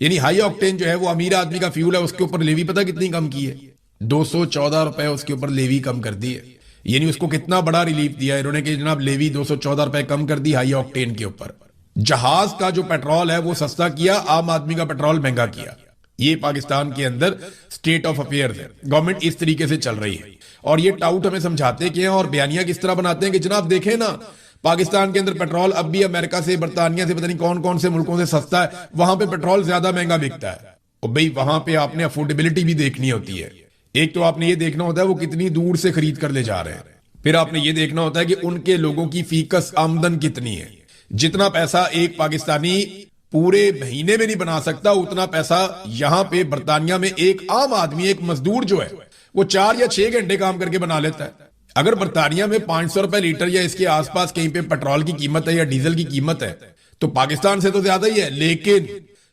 یعنی high octane جو ہے وہ امیر آدمی کا فیول ہے, اس کے اوپر لیوی پتہ کتنی کم کی ہے, 214 روپے اس کے اوپر لیوی کم کر دی ہے. یعنی اس کو کتنا بڑا ریلیف دیا ہے انہوں نے کہ جناب لیوی 214 روپے کم کر دی ہائی آکٹین کے اوپر. جہاز کا جو پیٹرول ہے وہ سستا کیا, عام آدمی کا پیٹرول مہنگا کیا. یہ پاکستان کے اندر سٹیٹ آف افیئرز ہے, گورنمنٹ اس طریقے سے چل رہی ہے. اور یہ ٹاؤٹ ہمیں سمجھاتے کیا ہیں اور بیانیہ کس طرح بناتے ہیں کہ جناب دیکھیں نا پاکستان کے اندر پیٹرول اب بھی امریکہ سے, برطانیہ سے, پتہ نہیں کون کون سے ملکوں سے سستا ہے, وہاں پہ پیٹرول زیادہ مہنگا بکتا ہے. اور بھئی وہاں پہ آپ نے افورڈیبلٹی بھی دیکھنی ہوتی ہے. ایک تو آپ نے یہ دیکھنا ہوتا ہے وہ کتنی دور سے خرید کر لے جا رہے ہیں, پھر آپ نے یہ دیکھنا ہوتا ہے کہ ان کے لوگوں کی فی کس آمدن کتنی ہے. جتنا پیسہ ایک پاکستانی پورے مہینے میں نہیں بنا سکتا اتنا پیسہ یہاں پہ برطانیہ میں ایک عام آدمی, ایک مزدور جو ہے وہ 4 یا 6 گھنٹے کام کر کے بنا لیتا ہے. اگر برطانیہ میں 500 روپے لیٹر یا اس کے آس پاس کہیں پہ پیٹرول کی قیمت ہے یا ڈیزل کی قیمت ہے تو پاکستان سے تو زیادہ ہی ہے, لیکن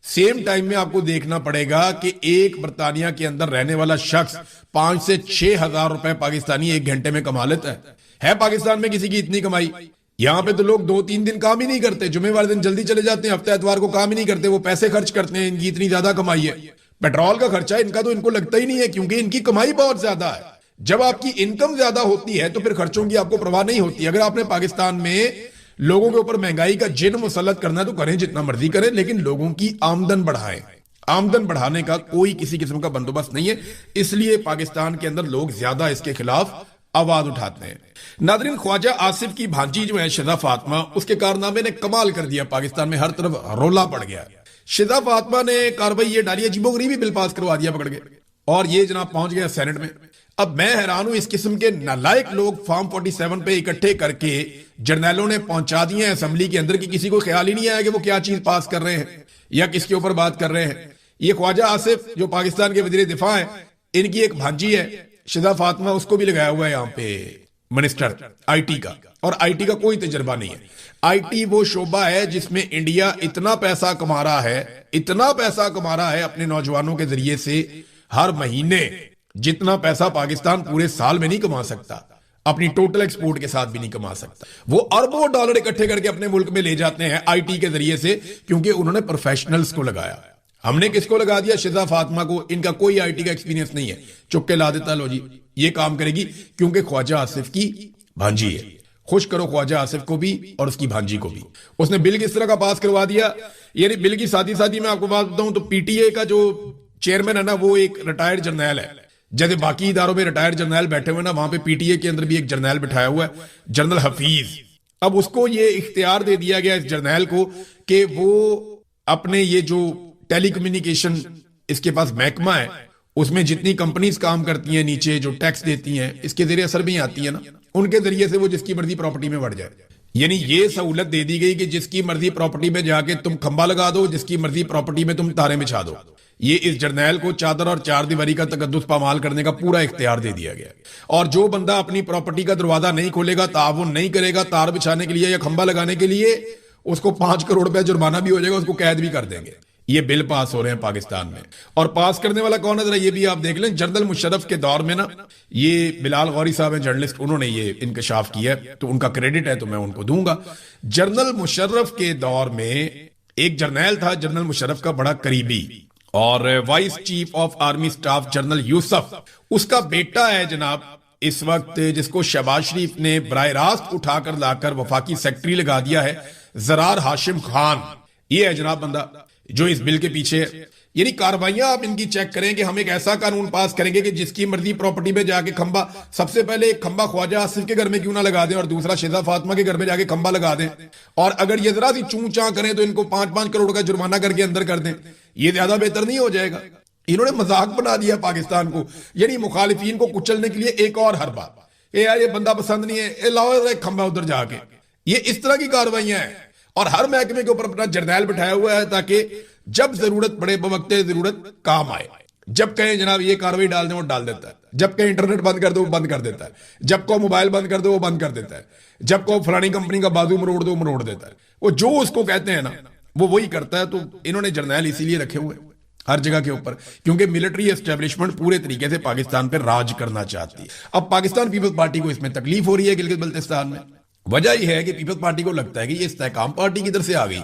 سیم ٹائم میں آپ کو دیکھنا پڑے گا کہ ایک برطانیہ کے اندر رہنے والا شخص 5 سے 6 ہزار روپے پاکستانی ایک گھنٹے میں کما لیتا ہے. پاکستان میں کسی کی اتنی کمائی؟ یہاں پہ تو لوگ 2-3 دن کام ہی نہیں کرتے, جمعے والے دن جلدی چلے جاتے ہیں, ہفتہ اتوار کو کام ہی نہیں کرتے, وہ پیسے خرچ کرتے ہیں, ان کی اتنی زیادہ کمائی ہے. پیٹرول کا خرچہ ان کا تو ان کو لگتا ہی نہیں ہے کیونکہ ان کی کمائی بہت زیادہ ہے. جب آپ کی انکم زیادہ ہوتی ہے تو پھر خرچوں کی آپ کو پرواہ نہیں ہوتی. اگر آپ نے پاکستان میں لوگوں کے اوپر مہنگائی کا جن مسلط کرنا ہے تو کریں, جتنا مرضی کریں, لیکن لوگوں کی آمدن بڑھائیں. آمدن بڑھانے کا کوئی کسی قسم کا بندوبست نہیں ہے, اس لیے پاکستان کے اندر لوگ زیادہ اس کے خلاف آواز اٹھاتے ہیں. ناظرین, خواجہ آصف کی بھانجی جو ہے شذا فاطمہ, اس کے کارنامے نے کمال کر دیا, پاکستان میں ہر طرف رولا پڑ گیا. شذا فاطمہ نے کاروائی یہ ڈالی, عجیب و غریبی بل پاس کروا دیا پکڑ کے, اور یہ جناب پہنچ گیا سینٹ میں. اب میں حیران ہوں, اس قسم کے نالائق لوگ فارم 47 پہ اکٹھے کر کے جرنیلوں نے پہنچا دیے ہیں اسمبلی کے اندر, کی کسی کو خیال ہی نہیں آیا کہ وہ کیا چیز پاس کر رہے ہیں یا کس کے اوپر بات کر رہے ہیں. یہ خواجہ آصف جو پاکستان کے وزیر دفاع ہیں, ان کی ایک بھانجی ہے شذا فاطمہ, اس کو بھی لگایا ہوا ہے یہاں پہ منسٹر آئی ٹی کا, اور آئی ٹی کا کوئی تجربہ نہیں ہے. آئی ٹی وہ شعبہ ہے جس میں انڈیا اتنا پیسہ کما رہا ہے, اتنا پیسہ کما رہا ہے اپنے نوجوانوں کے ذریعے سے ہر مہینے, جتنا پیسہ پاکستان پورے سال میں نہیں کما سکتا, اپنی ٹوٹل ایکسپورٹ کے ساتھ بھی نہیں کما سکتا. وہ اربوں ڈالر اکٹھے کر کے اپنے ملک میں لے جاتے ہیں آئی ٹی کے ذریعے سے, کیونکہ انہوں نے پروفیشنلز کو لگایا. ہم نے کس کو لگا دیا؟ شذا فاطمہ کو. ان کا کوئی آئی ٹی کا ایکسپیرینس نہیں ہے, چک کے لا دیتا, لو جی یہ کام کرے گی, کیونکہ خواجہ آصف کی بھانجی ہے. خوش کرو خواجہ آصف کو بھی اور اس کی بھانجی کو بھی. اس نے بل کس طرح کا پاس کروا دیا, یعنی بل کی ساتھی ساتھی میں آپ کو بات بتاؤں تو پی ٹی اے کا جو چیئرمین ہے نا وہ ایک ریٹائرڈ جرنیل ہے. جیسے باقی اداروں میں ریٹائرڈ جرنیل بیٹھے ہوئے نا, وہاں پہ پی ٹی اے کے اندر بھی ایک جرنیل بٹھایا ہوا ہے, جنرل حفیظ. اب اس کو یہ اختیار دے دیا گیا اس جرنیل کو کہ وہ اپنے یہ جو ٹیلی کمیونیکیشن اس کے پاس محکمہ ہے, اس میں جتنی کمپنیز کام کرتی ہیں نیچے جو ٹیکس دیتی ہیں, اس کے ذریعے اثر بھی آتی ہے نا, ان کے ذریعے سے وہ جس کی مرضی پراپرٹی میں بڑھ جائے. یعنی یہ سہولت دے دی گئی کہ جس کی مرضی پراپرٹی میں جا کے تم کھمبا لگا دو, جس کی مرضی پراپرٹی میں تم تارے بچھا دو. یہ اس جرنیل کو چادر اور چار دیواری کا تقدس پامال کرنے کا پورا اختیار دے دیا گیا. اور جو بندہ اپنی پراپرٹی کا دروازہ نہیں کھولے گا, تعاون نہیں کرے گا تار بچھانے کے لیے یا کھمبا لگانے کے لیے, اس کو 5 کروڑ روپے جرمانہ بھی ہو جائے گا, اس کو قید بھی کر دیں گے. یہ بل پاس ہو رہے ہیں پاکستان میں, اور پاس کرنے والا کون ہے ذرا یہ بھی آپ دیکھ لیں. جنرل مشرف کے دور میں نا, یہ بلال غوری صاحب ہیں جرنلسٹ, انہوں نے یہ انکشاف کیا ہے تو ان کا کریڈٹ ہے تو میں ان کو دوں گا. جنرل مشرف کے دور میں ایک جرنیل تھا, جنرل مشرف کا بڑا قریبی اور vice chief of army staff general Yusuf, اس کا بیٹا ہے جناب اس وقت, جس کو شہباز شریف نے براہ راست اٹھا کر لا کر وفاقی سیکٹری لگا دیا ہے, زرار ہاشم خان. یہ ہے جناب بندہ جو اس بل کے پیچھے. یعنی کاروائیاں آپ ان کی چیک کریں کہ ہم ایک ایسا قانون پاس کریں گے کہ جس کی مرضی پراپرٹی میں جا کے کھمبا, سب سے پہلے ایک کھمبا خواجہ آصف کے گھر میں کیوں نہ لگا دیں, اور دوسرا شذا فاطمہ کے گھر میں جا کے کھمبا لگا دیں, اور اگر یہ ذرا سی چون چاں کریں تو ان کو 5-5 کروڑ کا جرمانہ کر کے اندر کر دیں. یہ زیادہ بہتر نہیں ہو جائے گا؟ انہوں نے مذاق بنا دیا پاکستان کو, یعنی مخالفین کو کچلنے کے لیے ایک اور حربہ, یار یہ بندہ پسند نہیں ہے, لاؤ ایک کھمبا ادھر جا کے. یہ اس طرح کی کاروائیاں ہیں, اور ہر محکمے کے اوپر اپنا جرنیل بٹھایا ہوا ہے تاکہ جب ضرورت پڑے بوقت ضرورت کام آئے. جب کہیں جناب یہ کاروائی ڈال دیں وہ ڈال دیتا ہے, جب کہیں انٹرنیٹ بند کر دو وہ بند کر دیتا ہے, جب کو موبائل بند کر دو وہ بند کر دیتا ہے, جب کو فلانی کمپنی کا بازو مروڑ دو مروڑ دیتا ہے. وہ جو اس کو کہتے ہیں نا وہ وہی کرتا ہے. تو انہوں نے جرنیل اسی لیے رکھے ہوئے ہر جگہ کے اوپر, کیونکہ ملٹری اسٹیبلشمنٹ پورے طریقے سے پاکستان پہ راج کرنا چاہتی ہے. اب پاکستان پیپلز پارٹی کو اس میں تکلیف ہو رہی ہے گلگت بلتستان میں. وجہ یہ ہے کہ پیپلز پارٹی کو لگتا ہے کہ یہ استحکام پارٹی کی طرف سے آ گئی,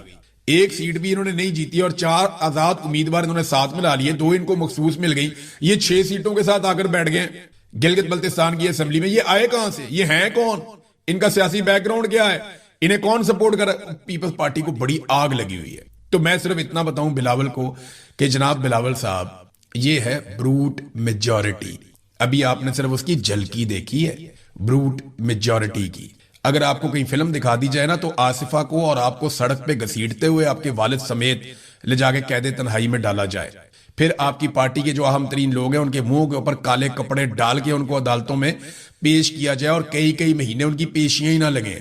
ایک سیٹ بھی انہوں نے نہیں جیتی اور 4 آزاد امیدوار انہوں نے ساتھ ملا لیے, 2 ان کو مخصوص مل گئی, یہ 6 سیٹوں کے ساتھ آ کر بیٹھ گئے گلگت بلتستان کی اسمبلی میں. یہ آئے کہاں سے, یہ ہیں کون, ان کا سیاسی بیک گراؤنڈ کیا ہے, انہیں کون سپورٹ کر رہا ہے؟ پیپلز پارٹی کو بڑی آگ لگی ہوئی ہے. تو میں صرف اتنا بتاؤں بلاول کو کہ جناب بلاول صاحب, یہ ہے بروٹ میجورٹی. ابھی آپ نے صرف اس کی جھلکی دیکھی ہے بروٹ میجورٹی کی. اگر آپ کو کہیں فلم دکھا دی جائے نا تو آصفہ کو اور آپ کو سڑک پہ گھسیٹتے ہوئے آپ کے والد سمیت لے جا کے قید تنہائی میں ڈالا جائے, پھر آپ کی پارٹی کے جو اہم ترین لوگ ہیں ان کے منہ کے اوپر کالے کپڑے ڈال کے ان کو عدالتوں میں پیش کیا جائے اور کئی مہینے ان کی پیشیاں ہی نہ لگیں,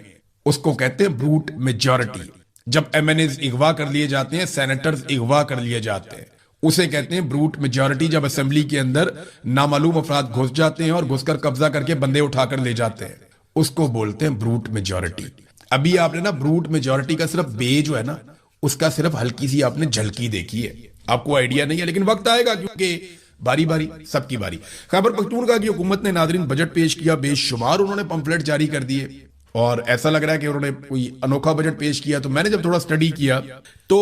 اس کو کہتے ہیں بروٹ میجورٹی. جب ایم این ایز اغوا کر لیے جاتے ہیں, سینیٹرز اغوا کر لیے جاتے ہیں, اسے کہتے ہیں بروٹ میجورٹی. جب اسمبلی کے اندر نامعلوم افراد گھس جاتے ہیں اور گھس کر قبضہ کر کے بندے اٹھا کر لے جاتے ہیں, اس کو بولتے ہیں بروٹ میجورٹی. ابھی آپ نے نا بروٹ میجورٹی کا صرف بے جو ہے نا اس کا صرف ہلکی سی آپ نے جھلکی دیکھی ہے, آپ کو آئیڈیا نہیں ہے, لیکن وقت آئے گا کیونکہ باری باری سب کی باری. خیبر پختونخوا کی حکومت نے ناظرین بجٹ پیش کیا, بے شمار انہوں نے پمفلٹ جاری کر دیے اور ایسا لگ رہا ہے کہ انہوں نے کوئی انوکھا بجٹ پیش کیا. تو میں نے جب تھوڑا سٹڈی کیا تو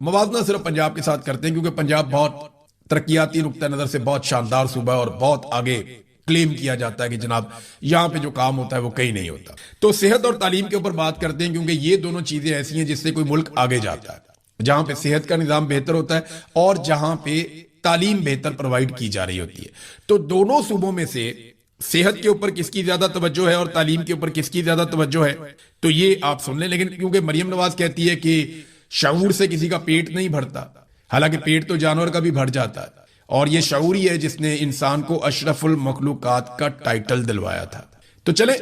موازنہ صرف پنجاب کے ساتھ کرتے ہیں کیونکہ پنجاب بہت ترقیاتی نقطہ نظر سے بہت شاندار صوبہ ہے اور بہت آگے کلیم کیا جاتا ہے کہ جناب یہاں پہ جو کام ہوتا ہے وہ کہیں نہیں ہوتا. تو صحت اور تعلیم کے اوپر بات کرتے ہیں کیونکہ یہ دونوں چیزیں ایسی ہیں جس سے کوئی ملک آگے جاتا ہے, جہاں پہ صحت کا نظام بہتر ہوتا ہے اور جہاں پہ تعلیم بہتر پرووائڈ کی جا رہی ہوتی ہے. تو دونوں صوبوں میں سے صحت کے اوپر کس کی زیادہ توجہ ہے اور تعلیم کے اوپر کس کی زیادہ توجہ ہے تو یہ آپ سن لیں. لیکن کیونکہ مریم نواز کہتی ہے کہ شعور سے کسی کا پیٹ نہیں بھرتا, حالانکہ پیٹ تو جانور کا بھی بھر جاتا ہے, اور یہ شعور ہی ہے جس نے انسان کو اشرف المخلوقات کا ٹائٹل دلوایا تھا. تو چلیں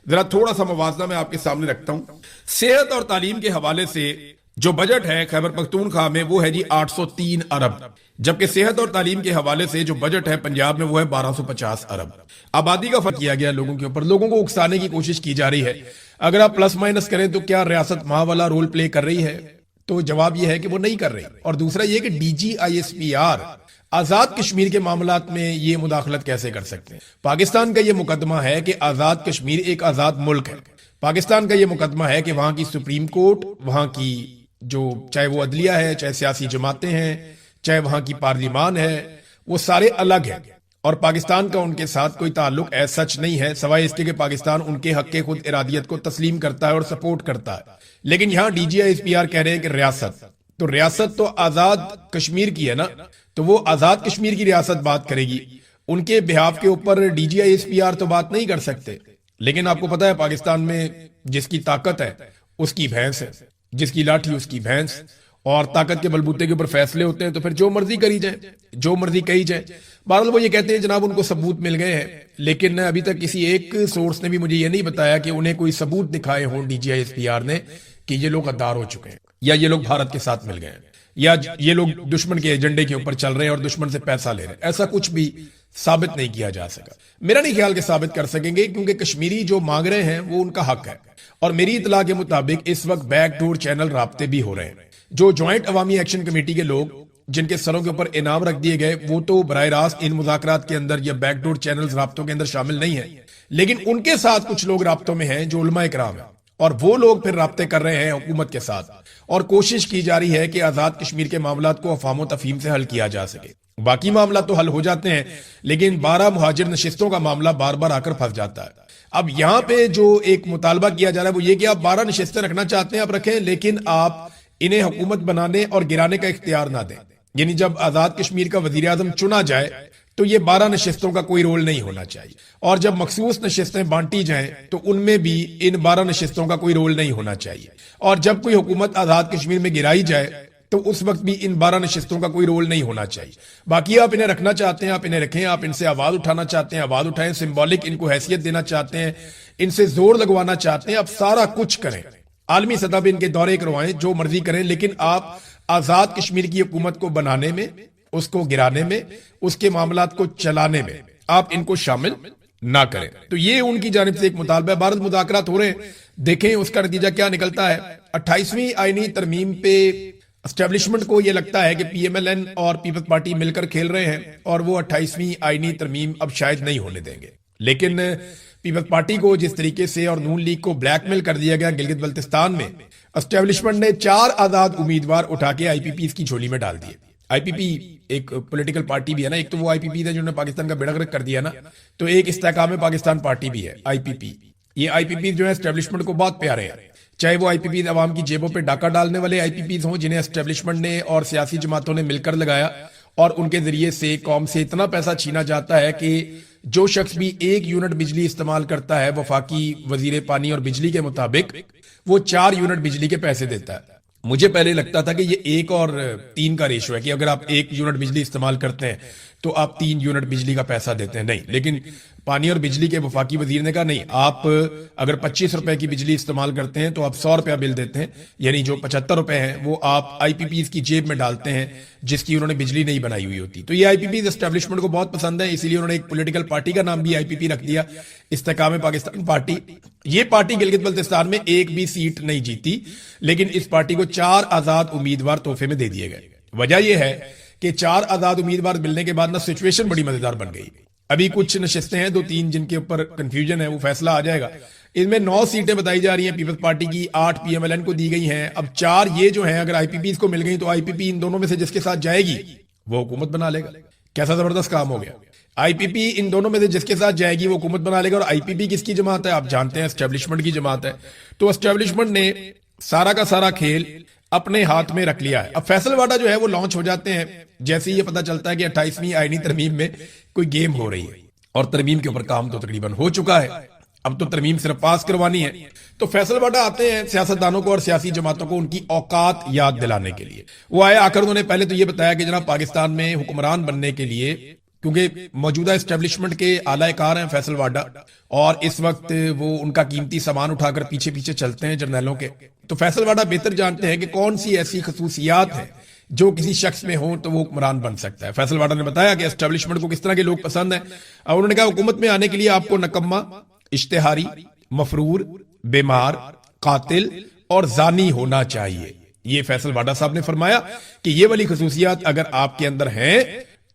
ذرا تھوڑا سا موازنہ میں آپ کے سامنے رکھتا ہوں. صحت اور تعلیم کے حوالے سے جو بجٹ ہے خیبر پختونخوا میں وہ ہے جی 803 ارب, جبکہ صحت اور تعلیم کے حوالے سے جو بجٹ ہے پنجاب میں وہ ہے 1250 ارب. آبادی کا فرق کیا گیا لوگوں کے اوپر, لوگوں کو اکسانے کی کوشش کی جا رہی ہے. اگر آپ پلس مائنس کریں تو کیا ریاست ماں والا رول پلے کر رہی ہے, تو جواب یہ ہے کہ وہ نہیں کر رہی. اور دوسرا یہ کہ D G I S P R Azad Kashmir کے معاملات میں یہ مداخلت کیسے کر سکتے ہیں. پاکستان کا یہ مقدمہ ہے کہ آزاد کشمیر ایک آزاد ملک ہے. پاکستان کا یہ مقدمہ ہے کہ وہاں کی سپریم کورٹ, وہاں کی جو چاہے وہ عدلیہ ہے, چاہے سیاسی جماعتیں ہیں, چاہے وہاں کی پارلیمان ہے, وہ سارے الگ ہیں اور پاکستان کا ان کے ساتھ کوئی تعلق ایز سچ نہیں ہے, سوائے اس کے کہ پاکستان ان کے حق خود ارادیت کو تسلیم کرتا ہے اور سپورٹ کرتا ہے. لیکن یہاں D G I S P R کہہ رہے ہیں کہ ریاست, تو ریاست تو آزاد کشمیر کی ہے نا, تو وہ آزاد کشمیر کی ریاست بات کرے گی. ان کے بہاف کے اوپر D G I S P R تو بات نہیں کر سکتے. لیکن آپ کو پتا ہے پاکستان میں جس کی طاقت ہے اس کی بھینس ہے, جس کی لاٹھی اس کی بھینس, اور طاقت کے بلبوتے کے اوپر فیصلے ہوتے ہیں تو پھر جو مرضی کری جائے, جو مرضی کہی جائے. بہرحال وہ یہ کہتے ہیں جناب ان کو ثبوت مل گئے ہیں, لیکن ابھی تک کسی ایک سورس نے بھی مجھے یہ نہیں بتایا کہ انہیں کوئی ثبوت دکھائے ہوں D G I S P R نے کہ یہ لوگ غدار ہو چکے ہیں, یا یہ لوگ بھارت کے ساتھ مل گئے ہیں, یا یہ لوگ دشمن کے ایجنڈے کے اوپر چل رہے ہیں اور دشمن سے پیسہ لے رہے ہیں. ایسا کچھ بھی ثابت نہیں کیا جا سکا. میرا نہیں خیال کہ ثابت کر سکیں گے, کیونکہ کشمیری جو مانگ رہے ہیں وہ ان کا حق ہے. اور میری اطلاع کے مطابق اس وقت بیک ڈور چینل رابطے بھی ہو رہے ہیں. جو جوائنٹ عوامی ایکشن کمیٹی کے لوگ جن کے سروں کے اوپر انعام رکھ دیے گئے وہ تو براہ راست ان مذاکرات کے اندر یا بیک ڈور چینلز رابطوں کے اندر شامل نہیں ہیں, لیکن ان کے ساتھ کچھ لوگ رابطوں میں ہیں جو علماء اکرام ہیں, اور وہ لوگ پھر رابطے کر رہے ہیں حکومت کے ساتھ, اور کوشش کی جا رہی ہے کہ آزاد کشمیر کے معاملات کو افہام و تفہیم سے حل کیا جا سکے. باقی معاملات تو حل ہو جاتے ہیں, لیکن 12 مہاجر نشستوں کا معاملہ بار بار آ کر پھنس جاتا ہے. اب یہاں پہ جو ایک مطالبہ کیا جا رہا ہے وہ یہ کہ آپ 12 نشستیں رکھنا چاہتے ہیں آپ رکھیں, لیکن آپ انہیں حکومت بنانے اور گرانے کا اختیار نہ دیں. یعنی جب آزاد کشمیر کا وزیر اعظم چنا جائے تو یہ 12 نشستوں کا کوئی رول نہیں ہونا چاہیے, اور جب مخصوص نشستیں بانٹی جائیں تو ان میں بھی ان 12 نشستوں کا کوئی رول نہیں ہونا چاہیے, اور جب کوئی حکومت آزاد کشمیر میں گرائی جائے تو اس وقت بھی ان 12 نشستوں کا کوئی رول نہیں ہونا چاہیے. باقی آپ انہیں رکھنا چاہتے ہیں آپ انہیں رکھیں, آپ ان سے آواز اٹھانا چاہتے ہیں آواز اٹھائیں, سمبولک ان کو حیثیت دینا چاہتے ہیں, ان سے زور لگوانا چاہتے ہیں, آپ سارا کچھ کریں, عالمی سطح پہ ان کے دورے کروائیں, جو مرضی کریں, لیکن آپ آزاد کشمیر کی حکومت کو بنانے میں, اس کو گرانے میں, اس کے معاملات کو چلانے میں آپ ان کو شامل نہ کریں. تو یہ ان کی جانب سے ایک مطالبہ ہے. بھارت مذاکرات ہو رہے ہیں, دیکھیں اس کا نتیجہ کیا نکلتا ہے. 28ویں آئینی ترمیم پہ اسٹیبلشمنٹ کو یہ لگتا ہے کہ پی ایم ایل این اور پیپلز پارٹی مل کر کھیل رہے ہیں, اور وہ 28ویں آئینی ترمیم اب شاید نہیں ہونے دیں گے. لیکن پیپلز پارٹی کو جس طریقے سے اور نون لیگ کو بلیک میل کر دیا گیا گلگت بلتستان میں، اسٹیبلشمنٹ نے 4 آزاد امیدوار اٹھا کے آئی پی پیز کی جھولی میں ڈال دیے۔ آئی پی پی ایک پولیٹیکل پارٹی بھی ہے نا، ایک تو وہ آئی پی پی ہے جنہوں نے پاکستان کا بیڑا غرق کر دیا نا، تو ایک استحکام پاکستان پارٹی بھی ہے آئی پی پی۔ یہ آئی پی پی جو ہے اسٹیبلشمنٹ کو بہت پیارے ہیں، چاہے وہ آئی پی پی عوام کی جیبوں پہ ڈاکہ ڈالنے والے آئی پی پیز ہوں جنہیں اسٹیبلشمنٹ نے اور سیاسی جماعتوں نے مل کر لگایا، اور ان کے ذریعے سے قوم سے اتنا پیسہ چھینا جاتا ہے کہ جو شخص بھی 1 یونٹ بجلی استعمال کرتا ہے وفاقی وزیر پانی اور بجلی کے مطابق، وہ 4 یونٹ بجلی کے پیسے دیتا ہے۔ مجھے پہلے لگتا تھا کہ یہ 1 اور 3 کا ریشو ہے، کہ اگر آپ 1 یونٹ بجلی استعمال کرتے ہیں تو آپ 3 یونٹ بجلی کا پیسہ دیتے ہیں، نہیں، لیکن پانی اور بجلی کے وفاقی وزیر نے کہا نہیں، آپ اگر 25 روپے کی بجلی استعمال کرتے ہیں تو آپ 100 روپیہ بل دیتے ہیں، یعنی جو 75 روپے ہیں وہ آپ آئی پی پیز کی جیب میں ڈالتے ہیں جس کی انہوں نے بجلی نہیں بنائی ہوئی ہوتی۔ تو یہ آئی پی پیز اسٹیبلشمنٹ کو بہت پسند ہے، اسی لیے انہوں نے ایک پولیٹیکل پارٹی کا نام بھی آئی پی پی رکھ دیا، استحکام پاکستان پارٹی۔ یہ پارٹی گلگت بلتستان میں ایک بھی سیٹ نہیں جیتی، لیکن اس پارٹی کو 4 آزاد امیدوار تحفے میں دے دیے گئے۔ وجہ یہ ہے کہ 4 آزاد امیدوار ملنے کے بعد نا سچویشن بڑی مزیدار بن گئی۔ ابھی کچھ نشستیں ہیں 2-3 جن کے اوپر کنفیوژن ہے، وہ فیصلہ آ جائے گا۔ اس میں 9 سیٹیں بتائی جا رہی ہیں پیپلز پارٹی کی، 8 پی ایم ایل این کو دی گئی ہیں۔ اب 4 یہ جو ہیں اگر آئی پی پیز کو مل گئی تو آئی پی پی ان دونوں میں سے جس کے ساتھ جائے گی وہ حکومت بنا لے گا۔ کیسا زبردست کام ہو گیا! آئی پی پی ان دونوں میں سے جس کے ساتھ جائے گی وہ حکومت بنا لے گا، اور آئی پی پی کس کی جماعت ہے آپ جانتے ہیں، اسٹیبلشمنٹ کی جماعت ہے۔ تو اسٹیبلشمنٹ نے سارا کا سارا کھیل اپنے ہاتھ میں رکھ لیا ہے۔ اب فیصل واڈا جو ہے وہ لانچ ہو جاتے ہیں جیسے یہ پتا چلتا ہے کہ 28ویں آئینی ترمیم میں کوئی گیم ہو رہی ہے، اور ترمیم کے اوپر کام تو تقریباً ہو چکا ہے، اب تو ترمیم صرف پاس کروانی ہے۔ تو فیصل واڈا آتے ہیں سیاستدانوں کو اور سیاسی جماعتوں کو ان کی اوقات یاد دلانے کے لیے۔ وہ آئے، آ کر انہوں نے پہلے تو یہ بتایا کہ جناب پاکستان میں حکمران بننے کے لیے، کیونکہ موجودہ اسٹیبلشمنٹ کے اعلی کار ہیں فیصل واڈا، اور اس وقت وہ ان کا قیمتی سامان اٹھا کر پیچھے پیچھے چلتے ہیں جرنیلوں کے، تو فیصل واڈا بہتر جانتے ہیں کہ کون سی ایسی خصوصیات ہیں جو کسی شخص میں ہوں تو وہ حکمران بن سکتا ہے۔ فیصل واڈا نے بتایا کہ اسٹیبلشمنٹ کو کس طرح کے لوگ پسند ہیں، اور انہوں نے کہا حکومت میں آنے کے لیے آپ کو نکما، اشتہاری، مفرور، بیمار، قاتل اور زانی ہونا چاہیے۔ یہ فیصل واڈا صاحب نے فرمایا کہ یہ والی خصوصیات اگر آپ کے اندر ہیں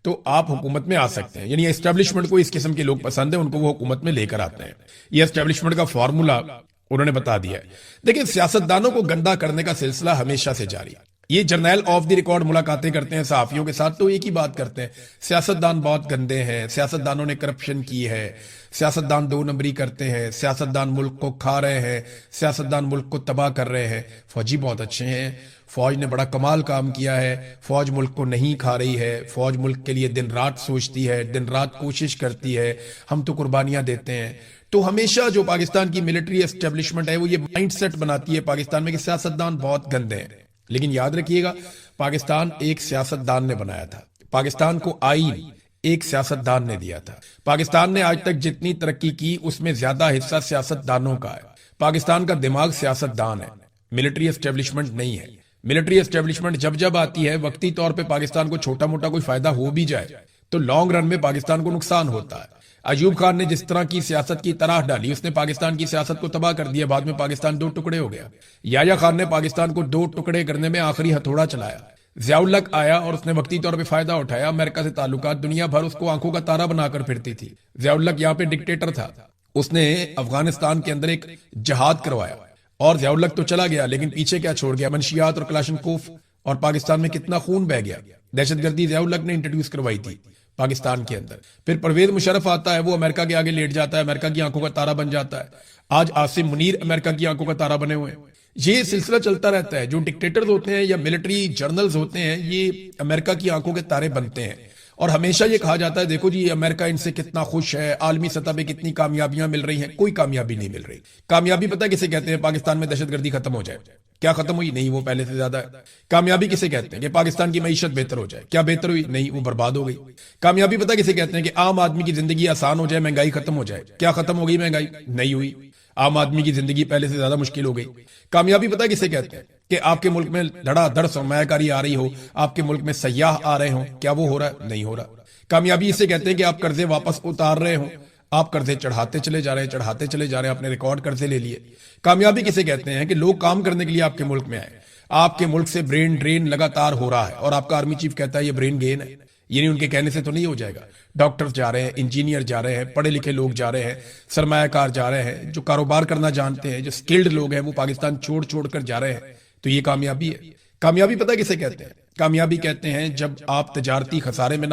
تو آپ حکومت میں آ سکتے ہیں، یعنی اسٹیبلشمنٹ کو اس قسم کے لوگ پسند ہیں، ان کو وہ حکومت میں لے کر آتے ہیں۔ یہ اسٹیبلشمنٹ کا فارمولا انہوں نے بتا دیا ہے۔ دیکھیں، سیاستدانوں کو گندا کرنے کا سلسلہ ہمیشہ سے جاری ہے۔ یہ جرنیل آف دی ریکارڈ ملاقاتیں کرتے ہیں صحافیوں کے ساتھ تو ایک ہی بات کرتے ہیں، سیاستدان بہت گندے ہیں، سیاستدانوں نے کرپشن کی ہے، سیاستدان 2 نمبری کرتے ہیں، سیاستدان ملک کو کھا رہے ہیں، سیاستدان ملک کو تباہ کر رہے ہیں۔ فوجی بہت اچھے ہیں، فوج نے بڑا کمال کام کیا ہے، فوج ملک کو نہیں کھا رہی ہے، فوج ملک کے لیے دن رات سوچتی ہے، دن رات کوشش کرتی ہے، ہم تو قربانیاں دیتے ہیں۔ تو ہمیشہ جو پاکستان کی ملٹری اسٹیبلشمنٹ ہے وہ یہ مائنڈ سیٹ بناتی ہے پاکستان میں کہ سیاستدان بہت گندے ہیں، لیکن یاد رکھیے گا پاکستان ایک سیاستدان نے بنایا تھا، پاکستان کو آئین ایک سیاستدان نے دیا تھا۔ پاکستان نے آج تک جتنی ترقی کی اس میں زیادہ حصہ سیاستدانوں کا ہے۔ پاکستان کا دماغ سیاستدان ہے، ملٹری اسٹیبلشمنٹ نہیں ہے۔ ملٹری اسٹیبلشمنٹ جب آتی ہے وقتی طور پہ پاکستان کو چھوٹا موٹا کوئی فائدہ ہو بھی جائے تو لانگ رن میں پاکستان کو نقصان ہوتا ہے۔ ایوب خان نے جس طرح کی سیاست کی طرح ڈالی، اس نے پاکستان کی سیاست کو تباہ کر دیا، بعد میں پاکستان 2 ٹکڑے ہو گیا۔ یحییٰ خان نے پاکستان کو 2 ٹکڑے کرنے میں آخری ہتھوڑا چلایا۔ ضیاء الحق آیا اور اس نے وقتی طور پہ فائدہ اٹھایا، امریکہ سے تعلقات، دنیا بھر اس کو آنکھوں کا تارا بنا کر پھرتی تھی۔ ضیاء الحق یہاں پہ ڈکٹیٹر تھا، اس نے افغانستان کے اندر ایک جہاد کروایا، اور ضیاء الحق تو چلا گیا لیکن پیچھے کیا چھوڑ گیا؟ منشیات اور کلاشنکوف، اور پاکستان میں کتنا خون بہ گیا۔ دہشت گردی ضیاء الحق نے انٹروڈیوس کروائی تھی پاکستان کے اندر۔ پھر پرویز مشرف آتا ہے، وہ امریکہ کے آگے لیٹ جاتا ہے، امریکہ کی آنکھوں کا تارا بن جاتا ہے۔ آج عاصم منیر امریکہ کی آنکھوں کا تارا بنے ہوئے ہیں۔ یہ سلسلہ چلتا رہتا ہے، جو ڈکٹیٹرز ہوتے ہیں یا ملٹری جرنلز ہوتے ہیں یہ امریکہ کی آنکھوں کے تارے بنتے ہیں، اور ہمیشہ یہ کہا جاتا ہے دیکھو جی امریکہ ان سے کتنا خوش ہے، عالمی سطح پہ کتنی کامیابیاں مل رہی ہیں۔ کوئی کامیابی نہیں مل رہی۔ کامیابی پتہ کسے کہتے ہیں؟ پاکستان میں دہشت گردی ختم ہو جائے۔ کیا ختم ہوئی؟ نہیں، وہ پہلے سے زیادہ ہے۔ کامیابی کسے کہتے ہیں؟ کہ پاکستان کی معیشت بہتر ہو جائے۔ کیا بہتر ہوئی؟ نہیں، وہ برباد ہو گئی۔ کامیابی پتہ کسے کہتے ہیں؟ کہ عام آدمی کی زندگی آسان ہو جائے، مہنگائی ختم ہو جائے۔ کیا ختم ہو گئی؟ مہنگائی نہیں ہوئی، عام آدمی کی زندگی پہلے سے زیادہ مشکل ہو گئی۔ کامیابی پتہ کسے کہتے ہیں؟ کہ آپ کے ملک میں دھڑا دھڑ سرمایہ کاری آ رہی ہو، آپ کے ملک میں سیاح آ رہے ہوں۔ کیا وہ ہو رہا ہے؟ نہیں ہو رہا۔ کامیابی اسے کہتے ہیں کہ آپ قرضے واپس اتار رہے ہوں، آپ قرضے چڑھاتے چلے جا رہے ہیں، چڑھاتے چلے جا رہے ہیں، اپنے ریکارڈ قرضے لے لیے۔ کامیابی کسے کہتے ہیں؟ کہ لوگ کام کرنے کے لیے آپ کے ملک میں آئے، آپ کے ملک سے برین ڈرین لگاتار ہو رہا ہے، اور آپ کا آرمی چیف کہتا ہے یہ برین گین ہے۔ یعنی ان کے کہنے سے تو نہیں ہو جائے گا. ڈاکٹر جا رہے ہیں, انجینئر جا رہے ہیں, پڑھے لکھے لوگ جا رہے ہیں, سرمایہ کار جا رہے ہیں, جو کاروبار کرنا جانتے ہیں, جو سکلڈ لوگ ہیں وہ پاکستان چھوڑ کر جا رہے ہیں. تو یہ کامیابی ہے. کامیابی پتہ کسے کہتے ہیں؟ کامیابی کہتے ہیں جب آپ تجارتی خسارے میں نہ ہو